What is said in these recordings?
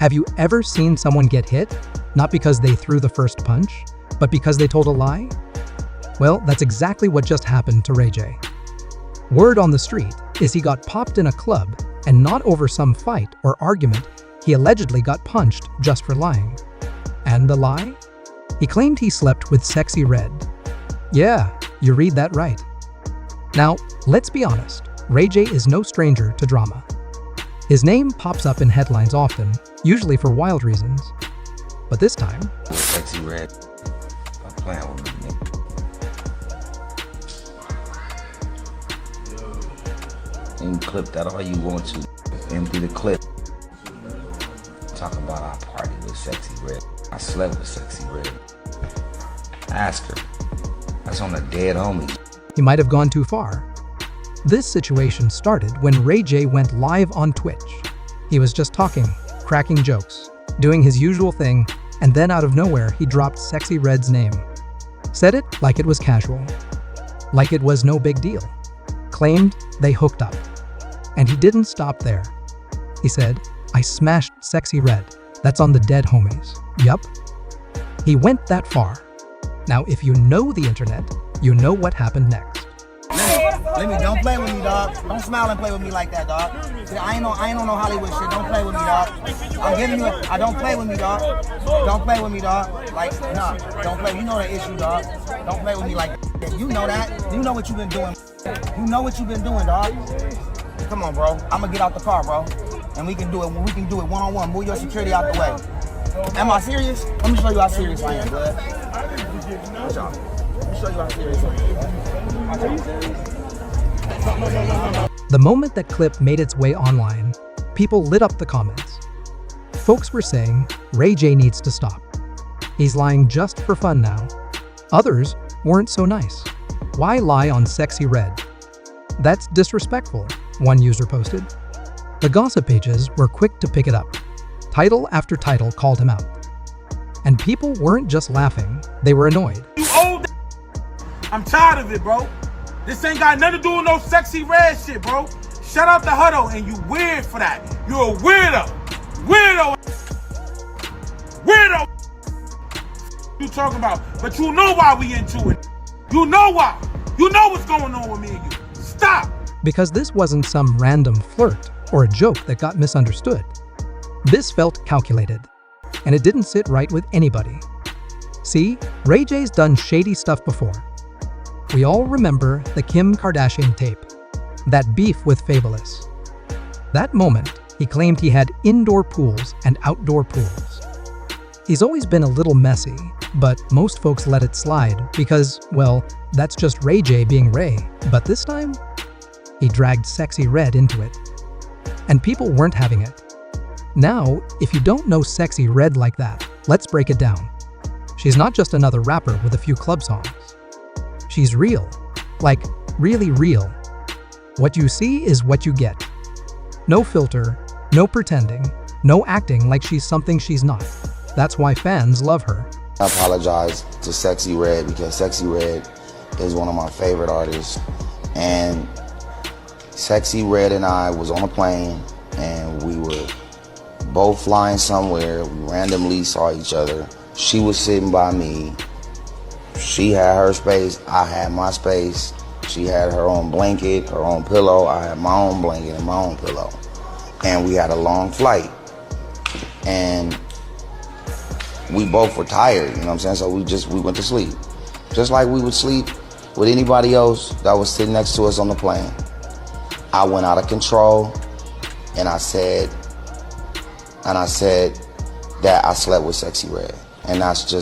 Have you ever seen someone get hit, not because they threw the first punch, but because they told a lie? Well, that's exactly what just happened to Ray J. Word on the street is he got popped in a club, and not over some fight or argument. He allegedly got punched just for lying. And the lie? He claimed he slept with Sexyy Red. Yeah, you read that right. Now, let's be honest, Ray J is no stranger to drama. His name pops up in headlines often, usually for wild reasons. But this time, Sexyy Red, stop playing with me, nigga. You can clip that all you want to. Empty the clip. Talk about our party with Sexyy Red. I slept with Sexyy Red. Ask her. That's on a dead homie. he might have gone too far. This situation started when Ray J went live on Twitch. He was just talking, cracking jokes, doing his usual thing, and then out of nowhere he dropped Sexyy Red's name. Said it like it was casual, like it was no big deal. Claimed they hooked up. And he didn't stop there. He said, "I smashed Sexyy Red. That's on the dead homies." Yup. He went that far. Now, if you know the internet, you know what happened next. Don't play with me, dog. Don't smile and play with me like that, dog. I ain't on no Hollywood shit. Don't play with me, dog. I'm giving you I don't play with me, dog. Don't play with me, dog. Like, nah, don't play. You know the issue, dog. Don't play with me like that. You know that. You know what you've been doing. You know what you've been doing, dog. Come on, bro. I'm gonna get out the car, bro. And we can do it. We can do it one-on-one. Move your security out the way. Am I serious? Let me show you how serious I am, bud. Watch out. Let me show you how serious I am. Watch out. The moment that clip made its way online, people lit up the comments. Folks were saying, Ray J needs to stop. He's lying just for fun now. Others weren't so nice. Why lie on Sexyy Red? That's disrespectful, one user posted. The gossip pages were quick to pick it up. Title after title called him out. And people weren't just laughing, they were annoyed. You old. I'm tired of it, bro. This ain't got nothing to do with no Sexyy Red shit, bro. Shut up the huddle, and you weird for that. You're a weirdo. Weirdo. Weirdo. You talking about, but you know why we into it. You know why. You know what's going on with me and you. Stop. Because this wasn't some random flirt or a joke that got misunderstood. This felt calculated, and it didn't sit right with anybody. See, Ray J's done shady stuff before. We all remember the Kim Kardashian tape, that beef with Fabulous. That moment, he claimed he had indoor pools and outdoor pools. He's always been a little messy, but most folks let it slide because, well, that's just Ray J being Ray. But this time, he dragged Sexyy Red into it. And people weren't having it. Now, if you don't know Sexyy Red like that, let's break it down. She's not just another rapper with a few club songs. She's real. Like, really real. What you see is what you get. No filter, no pretending, no acting like she's something she's not. That's why fans love her. I apologize to Sexyy Red because Sexyy Red is one of my favorite artists. And Sexyy Red and I was on a plane and we were both flying somewhere. We randomly saw each other. She was sitting by me. She had her space, I had my space. She had her own blanket, her own pillow. I had my own blanket and my own pillow. And we had a long flight. And we both were tired, you know what I'm saying? So we went to sleep. Just like we would sleep with anybody else that was sitting next to us on the plane. I went out of control and I said that I slept with Sexyy Red. And that's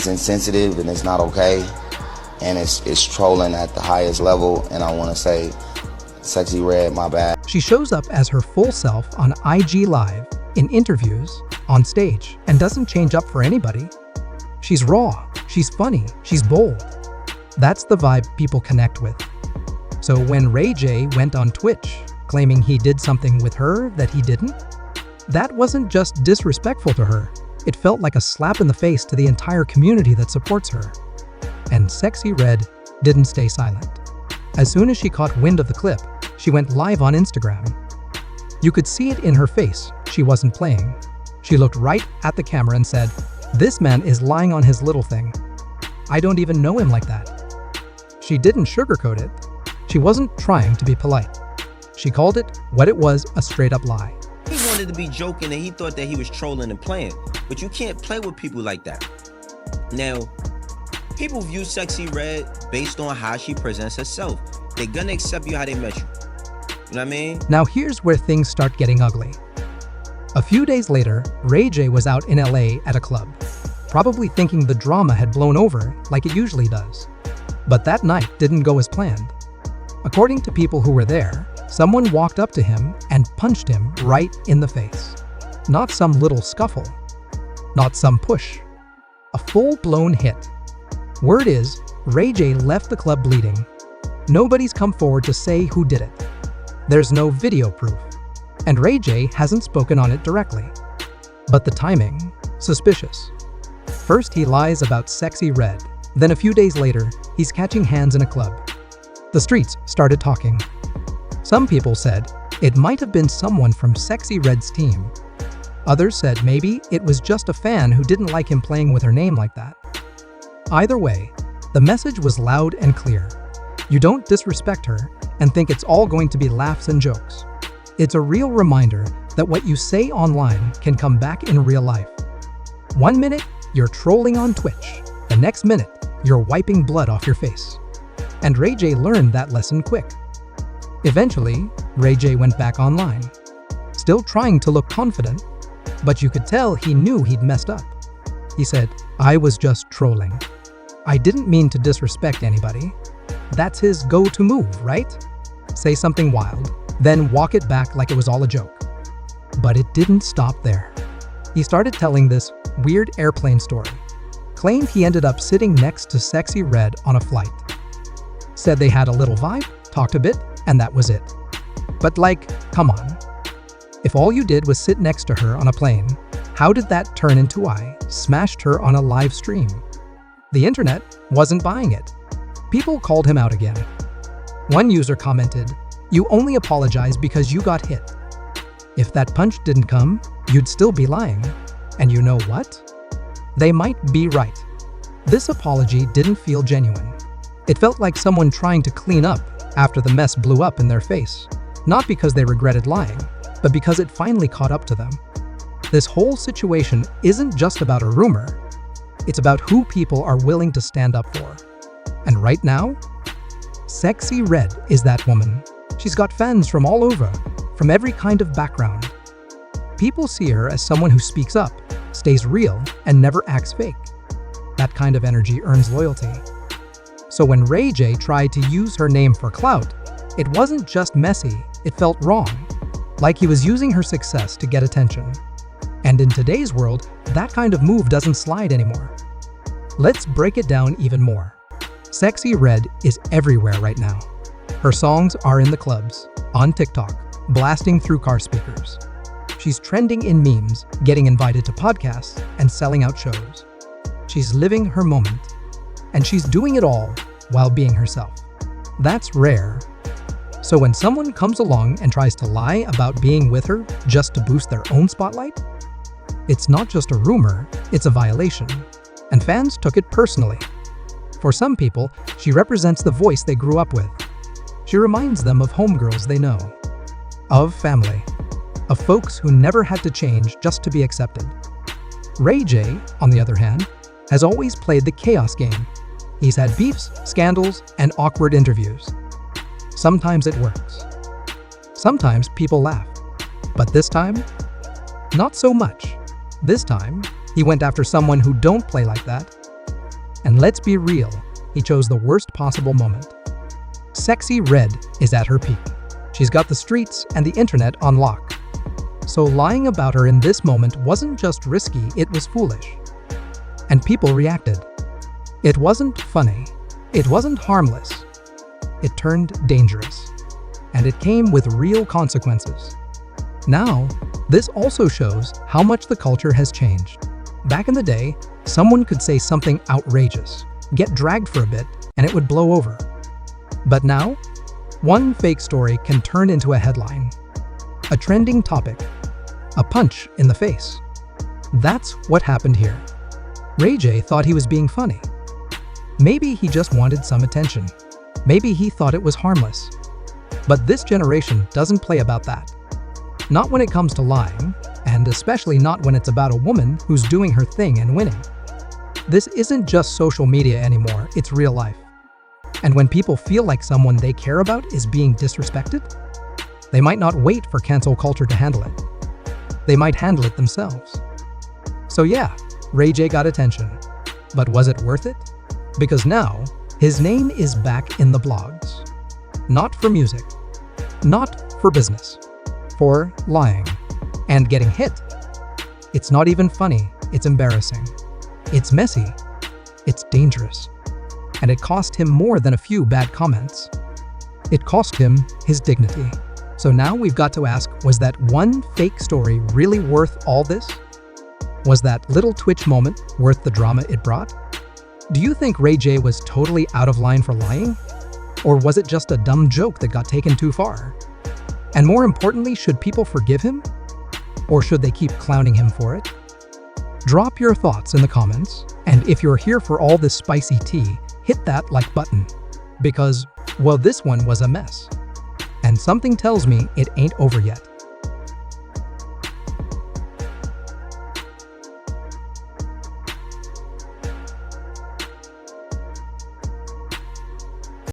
insensitive and it's not okay. And it's trolling at the highest level. And I want to say, Sexyy Red, my bad. She shows up as her full self on IG Live, in interviews, on stage, and doesn't change up for anybody. She's raw, she's funny, she's bold. That's the vibe people connect with. So when Ray J went on Twitch, claiming he did something with her that he didn't, that wasn't just disrespectful to her. It felt like a slap in the face to the entire community that supports her. And Sexyy Red didn't stay silent. As soon as she caught wind of the clip, she went live on Instagram. You could see it in her face. She wasn't playing. She looked right at the camera and said, "This man is lying on his little thing. I don't even know him like that." She didn't sugarcoat it. She wasn't trying to be polite. She called it what it was, a straight-up lie. He wanted to be joking and he thought that he was trolling and playing, but you can't play with people like that. Now, people view Sexyy Red based on how she presents herself. They're gonna accept you how they met you. You know what I mean? Now here's where things start getting ugly. A few days later, Ray J was out in LA at a club, probably thinking the drama had blown over like it usually does. But that night didn't go as planned. According to people who were there, someone walked up to him and punched him right in the face. Not some little scuffle. Not some push. A full-blown hit. Word is, Ray J left the club bleeding. Nobody's come forward to say who did it. There's no video proof, and Ray J hasn't spoken on it directly. But the timing, suspicious. First he lies about Sexyy Red, then a few days later, he's catching hands in a club. The streets started talking. Some people said it might have been someone from Sexyy Red's team. Others said maybe it was just a fan who didn't like him playing with her name like that. Either way, the message was loud and clear. You don't disrespect her and think it's all going to be laughs and jokes. It's a real reminder that what you say online can come back in real life. 1 minute, you're trolling on Twitch. The next minute, you're wiping blood off your face. And Ray J learned that lesson quick. Eventually, Ray J went back online, still trying to look confident, but you could tell he knew he'd messed up. He said, "I was just trolling. I didn't mean to disrespect anybody." That's his go-to move, right? Say something wild, then walk it back like it was all a joke. But it didn't stop there. He started telling this weird airplane story. Claimed he ended up sitting next to Sexyy Red on a flight. Said they had a little vibe, talked a bit, and that was it. But like, come on. If all you did was sit next to her on a plane, how did that turn into I smashed her on a live stream? The internet wasn't buying it. People called him out again. One user commented, "You only apologize because you got hit. If that punch didn't come, you'd still be lying. And you know what? They might be right." This apology didn't feel genuine. It felt like someone trying to clean up after the mess blew up in their face, not because they regretted lying, but because it finally caught up to them. This whole situation isn't just about a rumor. It's about who people are willing to stand up for. And right now, Sexyy Red is that woman. She's got fans from all over, from every kind of background. People see her as someone who speaks up, stays real, and never acts fake. That kind of energy earns loyalty. So when Ray J tried to use her name for clout, it wasn't just messy, it felt wrong. Like he was using her success to get attention. And in today's world, that kind of move doesn't slide anymore. Let's break it down even more. Sexyy Red is everywhere right now. Her songs are in the clubs, on TikTok, blasting through car speakers. She's trending in memes, getting invited to podcasts, and selling out shows. She's living her moment. And she's doing it all while being herself. That's rare. So when someone comes along and tries to lie about being with her just to boost their own spotlight, it's not just a rumor, it's a violation. And fans took it personally. For some people, she represents the voice they grew up with. She reminds them of homegirls they know, of family, of folks who never had to change just to be accepted. Ray J, on the other hand, has always played the chaos game. He's had beefs, scandals, and awkward interviews. Sometimes it works. Sometimes people laugh. But this time, not so much. This time, he went after someone who don't play like that. And let's be real, he chose the worst possible moment. Sexyy Red is at her peak. She's got the streets and the internet on lock. So lying about her in this moment wasn't just risky, it was foolish. And people reacted. It wasn't funny. It wasn't harmless. It turned dangerous. And it came with real consequences. Now, this also shows how much the culture has changed. Back in the day, someone could say something outrageous, get dragged for a bit, and it would blow over. But now, one fake story can turn into a headline. A trending topic. A punch in the face. That's what happened here. Ray J thought he was being funny. Maybe he just wanted some attention. Maybe he thought it was harmless. But this generation doesn't play about that. Not when it comes to lying, and especially not when it's about a woman who's doing her thing and winning. This isn't just social media anymore, it's real life. And when people feel like someone they care about is being disrespected, they might not wait for cancel culture to handle it. They might handle it themselves. So yeah, Ray J got attention. But was it worth it? Because now, his name is back in the blogs. Not for music. Not for business. For lying. And getting hit. It's not even funny, it's embarrassing. It's messy. It's dangerous. And it cost him more than a few bad comments. It cost him his dignity. So now we've got to ask, was that one fake story really worth all this? Was that little Twitch moment worth the drama it brought? Do you think Ray J was totally out of line for lying? Or was it just a dumb joke that got taken too far? And more importantly, should people forgive him? Or should they keep clowning him for it? Drop your thoughts in the comments, and if you're here for all this spicy tea, hit that like button. Because, well, this one was a mess. And something tells me it ain't over yet.